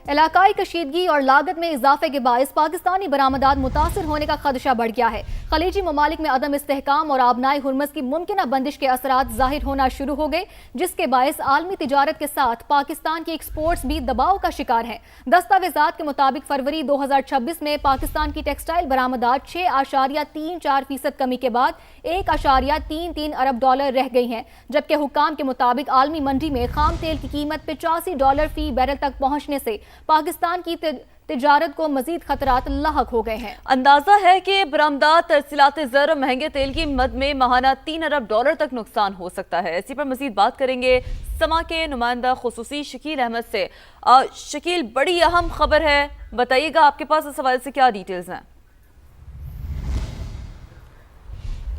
علاقائی کشیدگی اور لاگت میں اضافے کے باعث پاکستانی برآمدات متاثر ہونے کا خدشہ بڑھ گیا ہے۔ خلیجی ممالک میں عدم استحکام اور آبنائے ہرمز کی ممکنہ بندش کے اثرات ظاہر ہونا شروع ہو گئے، جس کے باعث عالمی تجارت کے ساتھ پاکستان کی ایکسپورٹس بھی دباؤ کا شکار ہیں۔ دستاویزات کے مطابق فروری 2026 میں پاکستان کی ٹیکسٹائل برآمدات 6.34% کمی کے بعد $1.33 ارب رہ گئی ہیں، جبکہ حکام کے مطابق عالمی منڈی میں خام تیل کی قیمت $85 فی بیرل تک پہنچنے سے پاکستان کی تجارت کو مزید خطرات لاحق ہو گئے ہیں۔ اندازہ ہے کہ برآمدات، ترسیلات زر اور مہنگے تیل کی مد میں ماہانہ $3 ارب تک نقصان ہو سکتا ہے۔ اسی پر مزید بات کریں گے سما کے نمائندہ خصوصی شکیل احمد سے۔ شکیل، بڑی اہم خبر ہے، بتائیے گا آپ کے پاس اس حوالے سے کیا ڈیٹیلز ہیں؟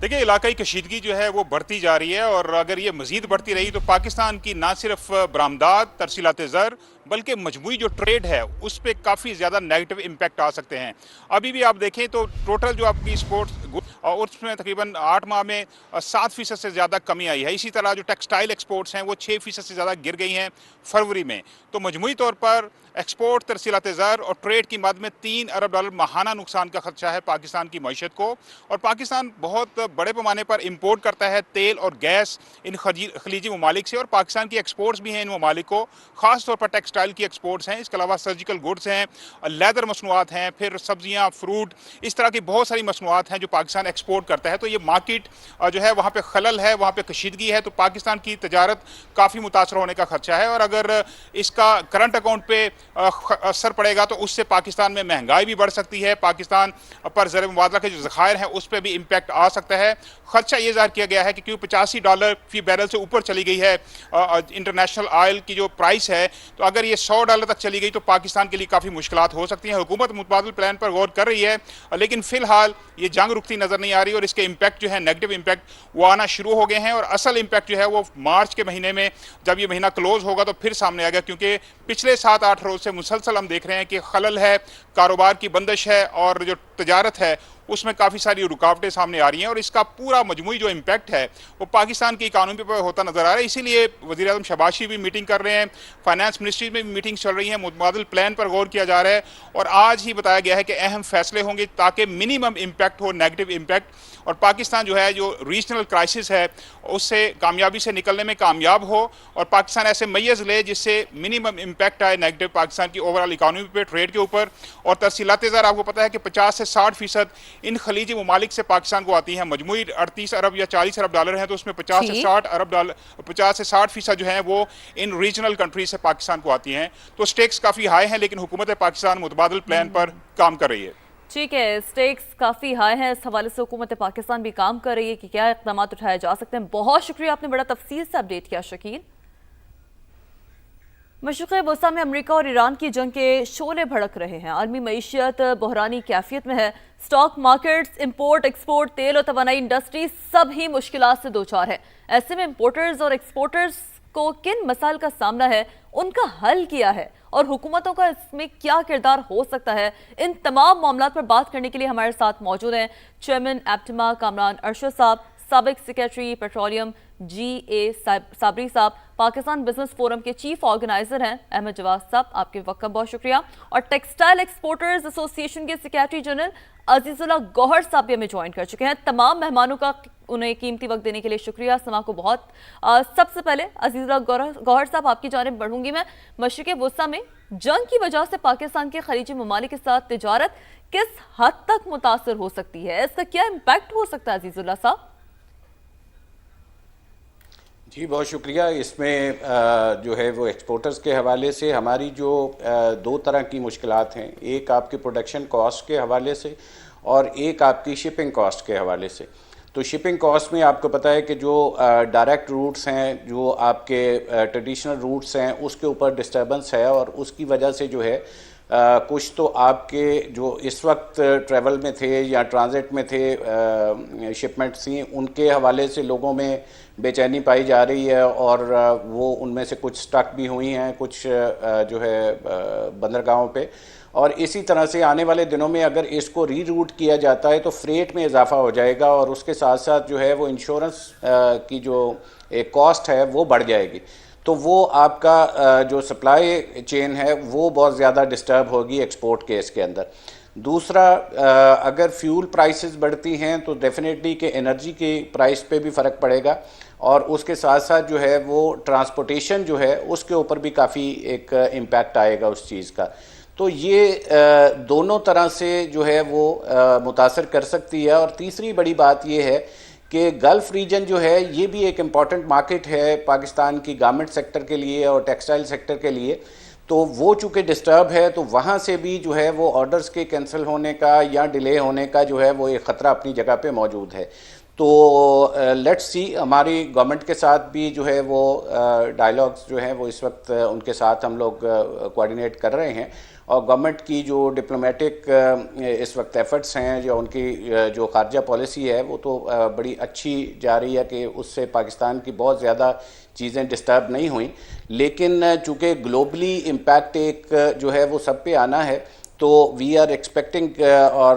دیکھیں، علاقائی کشیدگی جو ہے وہ بڑھتی جا رہی ہے، اور اگر یہ مزید بڑھتی رہی تو پاکستان کی نہ صرف برآمدات، ترسیلات زر، بلکہ مجموعی جو ٹریڈ ہے اس پہ کافی زیادہ نیگیٹو امپیکٹ آ سکتے ہیں۔ ابھی بھی آپ دیکھیں تو ٹوٹل جو آپ کی اسپورٹس اور اس میں تقریباً 8 ماہ میں 7% سے زیادہ کمی آئی ہے۔ اسی طرح جو ٹیکسٹائل ایکسپورٹس ہیں وہ 6% سے زیادہ گر گئی ہیں فروری میں۔ تو مجموعی طور پر ایکسپورٹ، ترسیلات زر اور ٹریڈ کی مد میں $3 ارب ماہانہ نقصان کا خدشہ ہے پاکستان کی معیشت کو۔ اور پاکستان بہت بڑے پیمانے پر امپورٹ کرتا ہے تیل اور گیس ان خلیجی ممالک سے، اور پاکستان کی ایکسپورٹس بھی ہیں ان ممالک کو، خاص طور پر ٹیکسٹائل کی ایکسپورٹس ہیں، اس کے علاوہ سرجیکل گڈس ہیں، لیدر مصنوعات ہیں، پھر سبزیاں، فروٹ، اس طرح کی بہت ساری مصنوعات ہیں جو پاکستان ایکسپورٹ کرتا ہے۔ تو یہ مارکیٹ جو ہے وہاں پہ خلل ہے، وہاں پہ کشیدگی ہے، تو پاکستان کی تجارت کافی متاثر ہونے کا خدشہ ہے۔ اور اگر اس کا کرنٹ اکاؤنٹ پہ اثر پڑے گا تو اس سے پاکستان میں مہنگائی بھی بڑھ سکتی ہے، پاکستان پر زر مبادلہ کے جو ذخائر ہیں اس پہ بھی امپیکٹ آ سکتا ہے۔ خدشہ یہ ظاہر کیا گیا ہے کہ کیوں $85 فی بیرل سے اوپر چلی گئی ہے انٹرنیشنل آئل کی جو پرائس ہے، تو اگر یہ $100 تک چلی گئی تو پاکستان کے لیے کافی مشکلات ہو سکتی ہیں۔ حکومت متبادل پلان پر غور کر رہی ہے، لیکن فی الحال یہ جنگ رکتی نظر نہیں آ رہی، اور اس کے امپیکٹ جو ہے نیگیٹو امپیکٹ وہ آنا شروع ہو گئے ہیں، اور اصل امپیکٹ جو ہے وہ مارچ کے مہینے میں جب یہ مہینہ کلوز ہوگا تو پھر سامنے آئے گا، کیونکہ پچھلے 7-8 روز سے مسلسل ہم دیکھ رہے ہیں کہ خلل ہے، کاروبار کی بندش ہے، اور جو تجارت ہے اس میں کافی ساری رکاوٹیں سامنے آ رہی ہیں، اور اس کا پورا مجموعی جو امپیکٹ ہے وہ پاکستان کی اکانومی پر ہوتا نظر آ رہا ہے۔ اسی لیے وزیر اعظم شہباز شریف بھی میٹنگ کر رہے ہیں، فائنانس منسٹری میں بھی میٹنگ چل رہی ہیں، متبادل پلان پر غور کیا جا رہا ہے، اور آج ہی بتایا گیا ہے کہ اہم فیصلے ہوں گے تاکہ منیمم امپیکٹ ہو، نیگیٹو امپیکٹ، اور پاکستان جو ہے جو ریجنل کرائسس ہے اس سے کامیابی سے نکلنے میں کامیاب ہو، اور پاکستان ایسے میز لے جس سے منیمم امپیکٹ آئے نیگیٹو پاکستان کی اوورال اکانومی پہ، ٹریڈ کے اوپر۔ اور ترسیلات زر آپ کو پتہ ہے کہ 50 سے 60% ان خلیجی ممالک سے پاکستان کو آتی ہیں، مجموعی 38 ارب یا 40 ارب ڈالر ہیں، تو اس میں 50 سے 60% جو ہیں وہ ان ریجنل کنٹریز سے پاکستان کو آتی ہیں۔ تو سٹیکس کافی ہائی ہیں، لیکن حکومت پاکستان متبادل پلان پر کام کر رہی ہے۔ ٹھیک ہے، سٹیکس کافی ہائی ہیں، اس حوالے سے حکومت پاکستان بھی کام کر رہی ہے کہ کیا اقدامات اٹھائے جا سکتے ہیں۔ بہت شکریہ، آپ نے بڑا تفصیل سے اپڈیٹ کیا شکیل۔ مشرق وسطیٰ میں امریکہ اور ایران کی جنگ کے شعلے بھڑک رہے ہیں، عالمی معیشت بحرانی کیفیت میں ہے، سٹاک مارکیٹس، امپورٹ ایکسپورٹ، تیل اور توانائی انڈسٹری سب ہی مشکلات سے دوچار ہے۔ ایسے میں امپورٹرز اور ایکسپورٹرز کو کن مسائل کا سامنا ہے، ان کا حل کیا ہے، اور حکومتوں کا اس میں کیا کردار ہو سکتا ہے، ان تمام معاملات پر بات کرنے کے لیے ہمارے ساتھ موجود ہیں چیئرمین ایپٹما کامران ارشد صاحب، سابق سیکریٹری پیٹرولیم GA صابری صاحب، پاکستان بزنس فورم کے چیف آرگنائزر ہیں احمد جواد صاحب، آپ کے وقت کا بہت شکریہ، اور ٹیکسٹائل ایکسپورٹرز ایسوسی ایشن کے سیکریٹری جنرل عزیز اللہ گوہر صاحب بھی ہمیں جوائن کر چکے ہیں۔ تمام مہمانوں کا انہیں قیمتی وقت دینے کے لیے شکریہ، سما کو بہت۔ سب سے پہلے عزیز اللہ گوہر صاحب آپ کی جانب بڑھوں گی میں، مشرق وسطیٰ میں جنگ کی وجہ سے پاکستان کے خلیجی ممالک کے ساتھ تجارت کس حد تک متاثر ہو سکتی ہے، اس کا کیا امپیکٹ ہو سکتا ہے عزیز اللہ صاحب؟ جی بہت شکریہ۔ اس میں جو ہے وہ ایکسپورٹرز کے حوالے سے ہماری جو 2 طرح کی مشکلات ہیں، ایک آپ کے پروڈکشن کاسٹ کے حوالے سے اور ایک آپ کی شپنگ کاسٹ کے حوالے سے۔ تو شپنگ کاسٹ میں آپ کو پتہ ہے کہ جو ڈائریکٹ روٹس ہیں، جو آپ کے ٹریڈیشنل روٹس ہیں، اس کے اوپر ڈسٹربنس ہے، اور اس کی وجہ سے جو ہے کچھ تو آپ کے جو اس وقت ٹریول میں تھے یا ٹرانزٹ میں تھے شپمنٹس تھیں، ان کے حوالے سے لوگوں میں بے چینی پائی جا رہی ہے، اور وہ ان میں سے کچھ سٹک بھی ہوئی ہیں، کچھ جو ہے بندرگاہوں پہ، اور اسی طرح سے آنے والے دنوں میں اگر اس کو ری روٹ کیا جاتا ہے تو فریٹ میں اضافہ ہو جائے گا، اور اس کے ساتھ ساتھ جو ہے وہ انشورنس کی جو ایک کاسٹ ہے وہ بڑھ جائے گی۔ تو وہ آپ کا جو سپلائی چین ہے وہ بہت زیادہ ڈسٹرب ہوگی ایکسپورٹ کیس کے اندر. دوسرا اگر فیول پرائسز بڑھتی ہیں تو ڈیفینیٹلی کہ انرجی کی پرائس پہ بھی فرق پڑے گا, اور اس کے ساتھ ساتھ جو ہے وہ ٹرانسپورٹیشن جو ہے اس کے اوپر بھی کافی ایک امپیکٹ آئے گا اس چیز کا. تو یہ دونوں طرح سے جو ہے وہ متاثر کر سکتی ہے. اور تیسری بڑی بات یہ ہے کہ گلف ریجن جو ہے یہ بھی ایک امپورٹنٹ مارکیٹ ہے پاکستان کی گارمنٹ سیکٹر کے لیے اور ٹیکسٹائل سیکٹر کے لیے. تو وہ چونکہ ڈسٹرب ہے تو وہاں سے بھی جو ہے وہ آرڈرز کے کینسل ہونے کا یا ڈیلے ہونے کا جو ہے وہ ایک خطرہ اپنی جگہ پہ موجود ہے. تو لیٹس سی, ہماری گورنمنٹ کے ساتھ بھی جو ہے وہ ڈائلاگز جو ہیں وہ اس وقت ان کے ساتھ ہم لوگ کوآرڈینیٹ کر رہے ہیں, اور گورنمنٹ کی جو ڈپلومیٹک اس وقت ایفرٹس ہیں جو ان کی جو خارجہ پالیسی ہے وہ تو بڑی اچھی جا رہی ہے کہ اس سے پاکستان کی بہت زیادہ چیزیں ڈسٹرب نہیں ہوئیں. لیکن چونکہ گلوبلی امپیکٹ ایک جو ہے وہ سب پہ آنا ہے تو وی آر ایکسپیکٹنگ اور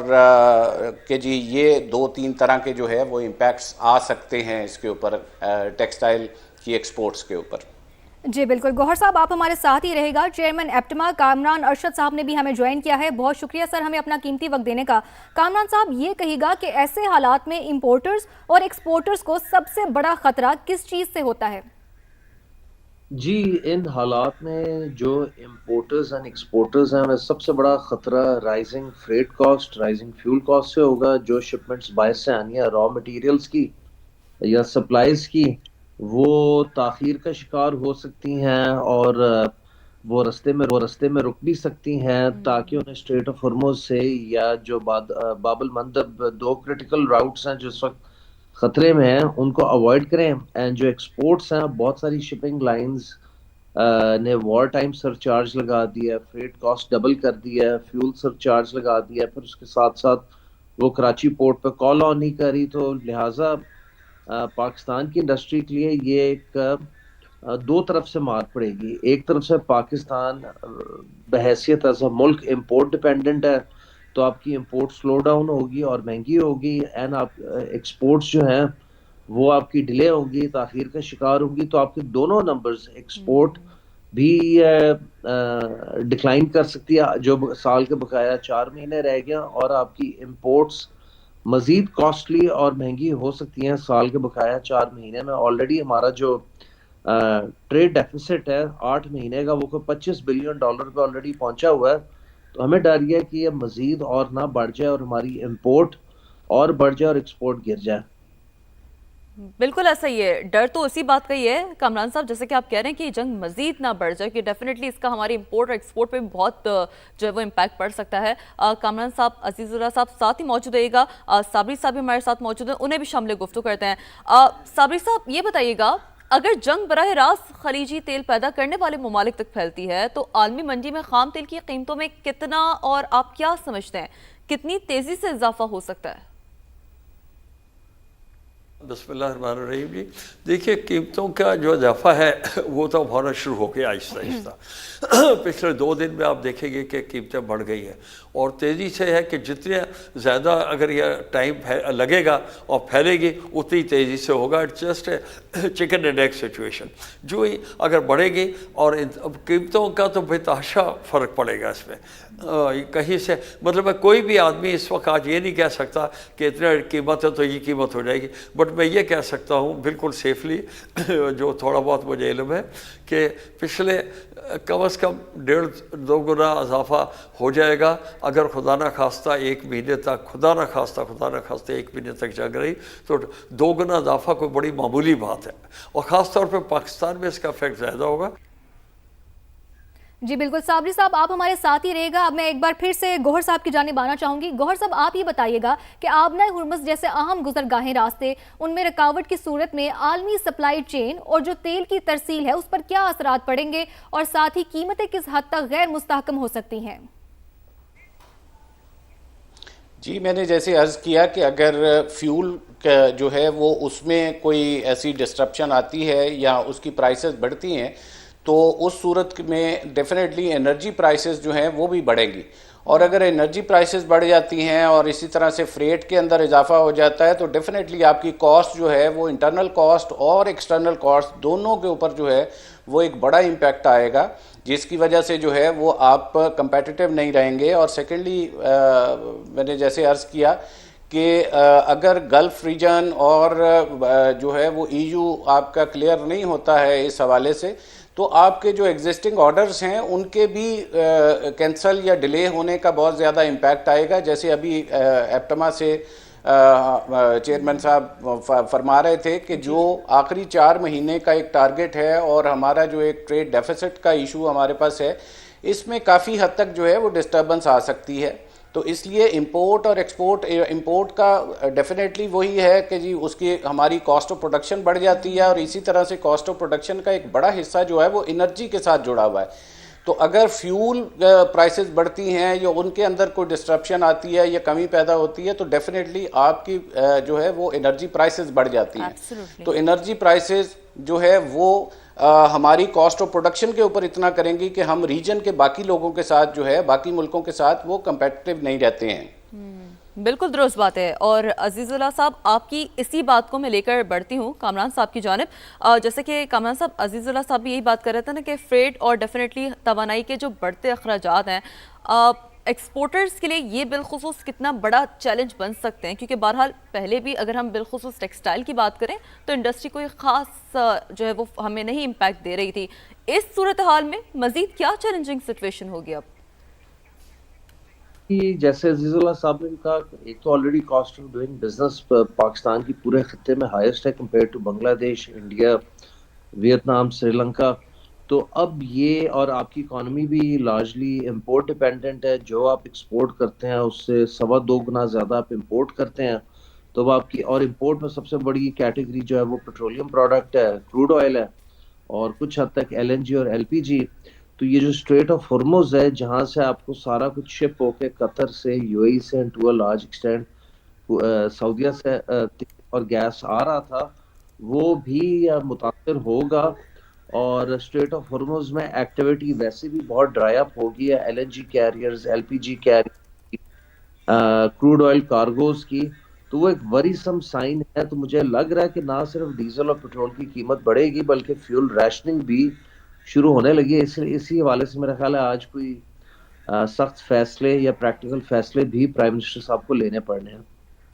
کہ جی یہ 2-3 طرح کے جو ہے وہ امپیکٹس آ سکتے ہیں اس کے اوپر, ٹیکسٹائل کی ایکسپورٹس کے اوپر. جی بالکل, گوہر صاحب آپ ہمارے ساتھ ہی رہے گا. چیئرمین ایپٹما کامران ارشد صاحب نے بھی ہمیں جوائن کیا ہے. بہت شکریہ سر ہمیں اپنا قیمتی وقت دینے کا. کامران صاحب یہ کہے گا کہ ایسے حالات میں امپورٹرز اور ایکسپورٹرز کو سب سے بڑا خطرہ کس چیز سے ہوتا ہے؟ جی ان حالات میں جو امپورٹرز اینڈ ایکسپورٹرز ہیں انہیں سب سے بڑا خطرہ rising freight cost, rising fuel cost سے ہوگا. جو شپمنٹس باہر سے آنی ہے را مٹیریلز کی یا سپلائز کی, وہ تاخیر کا شکار ہو سکتی ہیں اور وہ رستے میں رک بھی سکتی ہیں, تاکہ انہیں اسٹریٹ آف ہرمز سے یا جو باب المندب 2 کرٹیکل راؤٹس ہیں جو اس وقت خطرے میں ہیں ان کو اوائڈ کریں. اینڈ جو ایکسپورٹس ہیں بہت ساری شپنگ لائنز نے وار ٹائم سر چارج لگا دیا, فریٹ کاسٹ ڈبل کر دیا, فیول سر چارج لگا دیا, پھر اس کے ساتھ ساتھ وہ کراچی پورٹ پہ کال آن نہیں کری. تو لہٰذا پاکستان کی انڈسٹری کے لیے یہ ایک 2 طرف سے مار پڑے گی. ایک طرف سے پاکستان بحیثیت ایز اے ملک امپورٹ ڈیپینڈنٹ ہے, تو آپ کی امپورٹ سلو ڈاؤن ہوگی اور مہنگی ہوگی, اینڈ آپ ایکسپورٹس جو ہیں وہ آپ کی ڈیلے ہوگی, تاخیر کا شکار ہوگی. تو آپ کے دونوں نمبرز ایکسپورٹ بھی ڈکلائن کر سکتی ہے جو سال کے بقایا 4 مہینے رہ گیا, اور آپ کی امپورٹس مزید کاسٹلی اور مہنگی ہو سکتی ہیں سال کے بقایا 4 مہینے میں. آلریڈی ہمارا جو ٹریڈ ڈیفیسٹ ہے 8 مہینے کا وہ $25 بلین پہ آلریڈی پہنچا ہوا ہے. تو ہمیں ڈر یہ ہے کہ یہ مزید اور نہ بڑھ جائے اور ہماری امپورٹ اور بڑھ جائے اور ایکسپورٹ گر جائے. بالکل ایسا ہی ہے, ڈر تو اسی بات کا ہی ہے کامران صاحب, جیسے کہ آپ کہہ رہے ہیں کہ یہ جنگ مزید نہ بڑھ جائے, کہ ڈیفینیٹلی اس کا ہماری امپورٹ اور ایکسپورٹ پہ بہت جو ہے وہ امپیکٹ پڑ سکتا ہے. کامران صاحب, عزیز اللہ صاحب ساتھ ہی موجود رہے گا, صابری صاحب بھی ہمارے ساتھ موجود ہیں, انہیں بھی شامل گفتگو کرتے ہیں. صابری صاحب یہ بتائیے گا, اگر جنگ براہ راست خلیجی تیل پیدا کرنے والے ممالک تک پھیلتی ہے تو عالمی منڈی میں خام تیل کی قیمتوں میں کتنا, اور آپ کیا سمجھتے ہیں کتنی تیزی سے اضافہ ہو سکتا ہے؟ بسم اللہ الرحمن الرحیم. جی دیکھیے, قیمتوں کا جو اضافہ ہے وہ تو ہونا شروع ہو گیا آہستہ آہستہ. پچھلے 2 دن میں آپ دیکھیں گے کہ قیمتیں بڑھ گئی ہیں, اور تیزی سے ہے کہ جتنے زیادہ اگر یہ ٹائم لگے گا اور پھیلے گی اتنی تیزی سے ہوگا. It's just a chicken and egg situation. جو ہی اگر بڑھے گی, اور قیمتوں کا تو بے تحاشا فرق پڑے گا اس میں. کہیں سے مطلب ہے کوئی بھی آدمی اس وقت آج یہ نہیں کہہ سکتا کہ اتنا قیمت ہے تو یہ قیمت ہو جائے گی. بٹ میں یہ کہہ سکتا ہوں بالکل سیفلی, جو تھوڑا بہت مجھے علم ہے, کہ پچھلے کم از کم 1.5-2 گنا اضافہ ہو جائے گا اگر خدا نہ خواستہ 1 مہینے تک, خدا نہ خواستہ 1 مہینے تک جنگ رہی تو 2 گنا اضافہ کوئی بڑی معمولی بات ہے, اور خاص طور پہ پاکستان میں اس کا افیکٹ زیادہ ہوگا. جی بالکل, صابری صاحب آپ ہمارے ساتھ ہی رہے گا. اب میں ایک بار پھر سے گوہر صاحب کی جانب آنا چاہوں گی. گوہر صاحب آپ یہ بتائیے گا کہ آبنائے ہرمز جیسے اہم گزرگاہیں راستے, ان میں رکاوٹ کی صورت میں عالمی سپلائی چین اور جو تیل کی ترسیل ہے اس پر کیا اثرات پڑیں گے, اور ساتھ ہی قیمتیں کس حد تک غیر مستحکم ہو سکتی ہیں؟ جی میں نے جیسے عرض کیا کہ اگر فیول جو ہے وہ اس میں کوئی ایسی ڈسٹرپشن آتی ہے یا اس کی پرائسز بڑھتی ہیں تو اس صورت میں ڈیفینیٹلی انرجی پرائسز جو ہیں وہ بھی بڑھیں گی، اور اگر انرجی پرائسز بڑھ جاتی ہیں اور اسی طرح سے فریٹ کے اندر اضافہ ہو جاتا ہے تو ڈیفینیٹلی آپ کی کاسٹ جو ہے وہ انٹرنل کاسٹ اور ایکسٹرنل کاسٹ دونوں کے اوپر جو ہے وہ ایک بڑا امپیکٹ آئے گا، جس کی وجہ سے جو ہے وہ آپ کمپیٹیٹیو نہیں رہیں گے۔ اور سیکنڈلی میں نے جیسے عرض کیا کہ اگر گلف ریجن اور جو ہے وہ EU آپ کا کلیئر نہیں ہوتا ہے اس حوالے سے، تو آپ کے جو ایگزسٹنگ آرڈرز ہیں ان کے بھی کینسل یا ڈیلے ہونے کا بہت زیادہ امپیکٹ آئے گا۔ جیسے ابھی ایپٹما سے چیئرمین صاحب فرما رہے تھے کہ جو آخری 4 مہینے کا ایک ٹارگٹ ہے اور ہمارا جو ایک ٹریڈ ڈیفیسٹ کا ایشو ہمارے پاس ہے، اس میں کافی حد تک جو ہے وہ ڈسٹربنس آ سکتی ہے۔ تو اس لیے امپورٹ اور امپورٹ کا ڈیفینیٹلی وہی ہے کہ جی اس کی ہماری کاسٹ آف پروڈکشن بڑھ جاتی ہے، اور اسی طرح سے کاسٹ آف پروڈکشن کا ایک بڑا حصہ جو ہے وہ انرجی کے ساتھ جڑا ہوا ہے۔ تو اگر فیول پرائسز بڑھتی ہیں یا ان کے اندر کوئی ڈسٹرپشن آتی ہے یا کمی پیدا ہوتی ہے تو ڈیفینیٹلی آپ کی جو ہے وہ انرجی پرائسز بڑھ جاتی ہیں۔ تو انرجی پرائسز جو ہے وہ ہماری کاسٹ آف پروڈکشن کے اوپر اتنا کریں گی کہ ہم ریجن کے باقی لوگوں کے ساتھ جو ہے باقی ملکوں کے ساتھ وہ کمپیٹیٹیو نہیں رہتے ہیں۔ بالکل درست بات ہے۔ اور عزیز اللہ صاحب، آپ کی اسی بات کو میں لے کر بڑھتی ہوں کامران صاحب کی جانب۔ جیسے کہ کامران صاحب، عزیز اللہ صاحب بھی یہی بات کر رہے تھے نا کہ فریٹ اور ڈیفینیٹلی توانائی کے جو بڑھتے اخراجات ہیں ایکسپورٹرز کے لیے یہ بالخصوص کتنا بڑا چیلنج بن سکتے ہیں، کیونکہ بہرحال پہلے بھی اگر ہم بالخصوص ٹیکسٹائل کی بات کریں تو انڈسٹری کوئی خاص جو ہے وہ ہمیں نہیں امپیکٹ دے رہی تھی۔ اس صورتحال میں مزید کیا چیلنجنگ سچویشن ہوگی اب؟ جیسے عزیز اللہ صاحب نے بھی کہا، ایک تو already cost of doing business Pakistan کی پورے خطے میں ہائیسٹ ہے کمپیئر ٹو بنگلہ دیش، انڈیا، ویتنام، سری لنکا۔ تو اب یہ، اور آپ کی اکانومی بھی لارجلی امپورٹ ڈیپینڈنٹ ہے، جو آپ ایکسپورٹ کرتے ہیں اس سے 2.25 گنا زیادہ آپ امپورٹ کرتے ہیں۔ تو اب آپ کی، اور امپورٹ میں سب سے بڑی کیٹیگری جو ہے وہ پیٹرولیم پروڈکٹ ہے، کروڈ آئل ہے، اور کچھ حد تک LNG اور LPG۔ تو یہ جو اسٹریٹ آف ہرمز ہے جہاں سے آپ کو سارا کچھ شپ ہو کے قطر سے، UAE سے، ٹو اے لارج ایکسٹینٹ سعودیہ سے اور گیس آ رہا تھا، وہ بھی متاثر ہوگا۔ اور اسٹریٹ آف ہرمز میں ایکٹیویٹی ویسے بھی بہت ڈرائی اپ ہوگی ہے، LNG carriers, LPG carriers, crude oil cargoes کی۔ تو وہ ایک وریسم سائن ہے۔ تو مجھے لگ رہا ہے کہ نہ صرف ڈیزل اور پیٹرول کی قیمت بڑھے گی بلکہ فیول ریشننگ بھی شروع ہونے لگی ہے۔ اسی حوالے سے میرا خیال ہے آج کوئی سخت فیصلے یا پریکٹیکل فیصلے بھی پرائم منسٹر صاحب کو لینے پڑنے ہیں۔